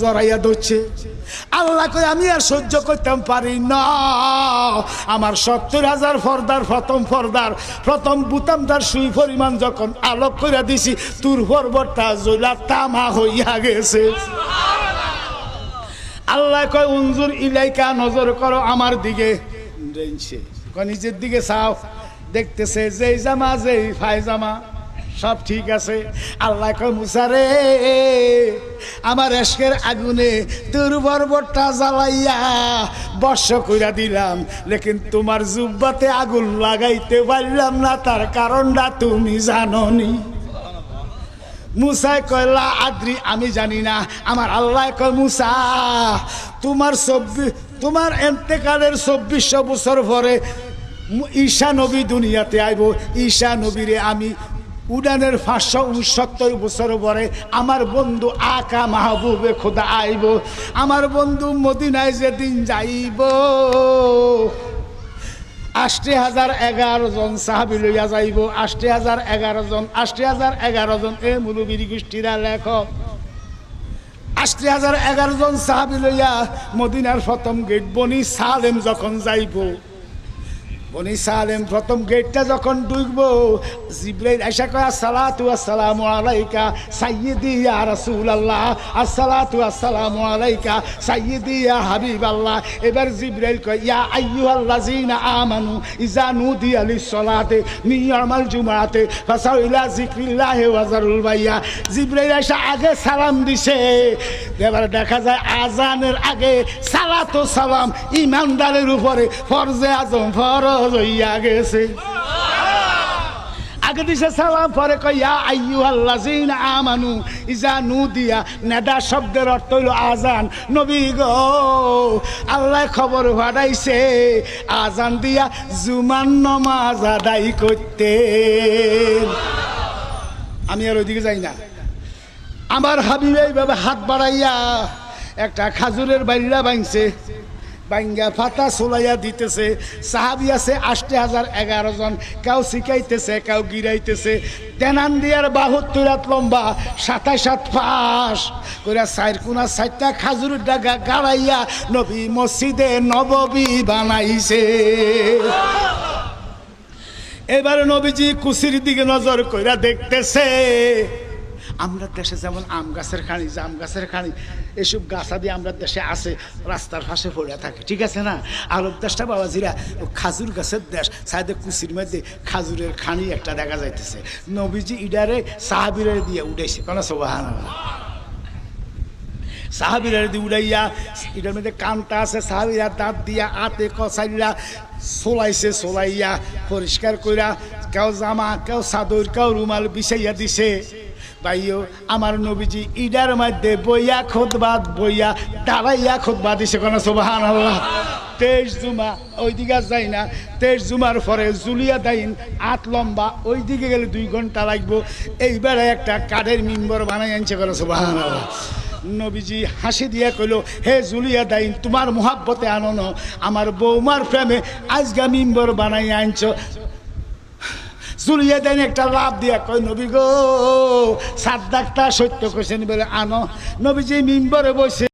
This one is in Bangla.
জড়াইয়া ধরছে। আল্লাহ কই আমি আর সহ্য করতাম পারি না। আমার 70,000 ফর্দার প্রথম বুতামদার সুই পরিমাণ যখন আলোক করে দিছি, তুর পর্বতটা জ্বলা তামা হইয়া গেছে। আল্লাহ কয় উনজুর ইলাইকা, নজর করো আমার দিকে। নিজের দিকে চাও, দেখতেছে যেই জামা যেই ফায়জামা সব ঠিক আছে। আল্লাহ কয় মুসা রে, আমার এশকের আগুনে তোর পর্বতটা জ্বালাইয়া বর্ষ কইরা দিলাম, লেকিন তোমার জুব্বাতে আগুন লাগাইতে পারলাম না। তার কারণটা তুমি জানোনি। মুসাই কয় লা আদ্রি, আমি জানি না। আমার আল্লাহ কয় মুসা, তোমার এন্তেকালের 2400 বছর পরে ঈসা নবী দুনিয়াতে আইব। ঈসা নবীরে আমি উডানের 569 বছর পরে আমার বন্ধু আকা মাহবুবে খোদা আইব। আমার বন্ধু মদিনায় যেদিন যাইব, 80,011 জন সাহাবী লইয়া যাইব। 80,011 জন এ মুলুবির গোষ্ঠীরা লেখক। 80,011 জন সাহাবী লইয়া মদিনার প্রথম গেট বনি সালেম যখন যাইব, বনি সালেম প্রথম গেটটা যখন ঢুকবো, জিবরাইল আইসা কয় আসসালাতু আসসালামু আলাইকা সাইয়্যিদি ইয়া রাসূলুল্লাহ, আসসালাতু আসসালামু আলাইকা সাইয়্যিদি ইয়া হাবিবাল্লাহ। এবার জিবরাইল কয় ইয়া আইয়ুহাল্লাযিনা আমানু ইযা নুদিয়া লিস-সালাতি মিন ইয়াউমিল জুমআতি ফাসাউ ইলা যিকরিল্লাহি ওয়া যারুল বাইয়া। জিবরাইল আইসা আগে সালাম দিছে, এবার দেখা যায় আজানের আগে সালাত ও সালাম ইমানদারের উপরে ফরজে আজম ফরজ হইয়া গেছে। আগে দিছে সালাম, পরে কয় ইয়া আইয়ুহাল্লাযিনা আমানু ইযা নুদিয়া। নেদা শব্দের অর্থ হইল আজান। নবী গো, আল্লাহ খবর পাঠাইছে আজান দিয়া জুমার নামাজ আদায় করতে। আমি আর ওইদিকে যাই না। আমার হাবিব এইভাবে হাত বাড়াইয়া একটা খাজুরের বাইলা ভাঙছে, বাঙ্গা ফাতা সোলাইয়া দিতেছে। সাহাবি আছে 80,011 জন, কেউ শিখাইতেছে, কেউ গিরাইতেছে। তেনান দিয়ার 72 হাত লম্বা, 27 হাত ফাঁস করে 4 কোনা 4টা খাজুরের ডাগা গাড়াইয়া নবী মসজিদে নববী বানাইছে। এবারে নবীজি কুশির দিকে নজর কইরা দেখতেছে। আমরা দেশে যেমন আম গাছের খানি, জাম গাছের খানি, এসব গাছাদি আমরা দেশে আছে, রাস্তার পাশে পড়ে থাকে, ঠিক আছে না? আরব দেশটা বাবাজিরা খাজুর গাছের দেশ। সাইডে কুচির মধ্যে খাজুরের খানি একটা দেখা যাইতেছে। নবীজি ইডারে সাহাবীরে দিয়ে উঠাইছে, কোন সুবহানাল্লাহ। সাহাবীরা দিয়ে উড়াইয়া, এটার মধ্যে কানটা আছে, সাহাবীরা দাঁত দিয়া আতে কচাইলা সোলাইয়া পরিষ্কার কইরা কেউ জামা, কেউ চাদর, কেউ রুমাল বিছাইয়া দিছে। ভাইও আমার নবীজি ইডার মধ্যে বইয়া দাঁড়াইয়া খুতবা দিছে, কোন সুবহানাল্লাহ। 23 জুমা ওইদিকে যাই না, 23 জুমার পরে জুলিয়া দাইন 8 লম্বা, ওইদিকে গেলে 2 ঘন্টা লাগবো। এইবারে একটা কাঠের মিম্বর বানাই আনছে, কোন সুবহানাল্লাহ। নবীজি হাসি দিয়া কইল, হে জুলিয়া দাইন, তোমার মুহাব্বতে আনন, আমার বৌমার প্রেমে আজগা মিম্বর বানাই আনছ। জুলিয়া দাইন একটা লাভ দিয়া কই, নবী গো, সাদ্দাকটা সত্য কইছেন বলে আনো। নবীজি মিম্বরে বসে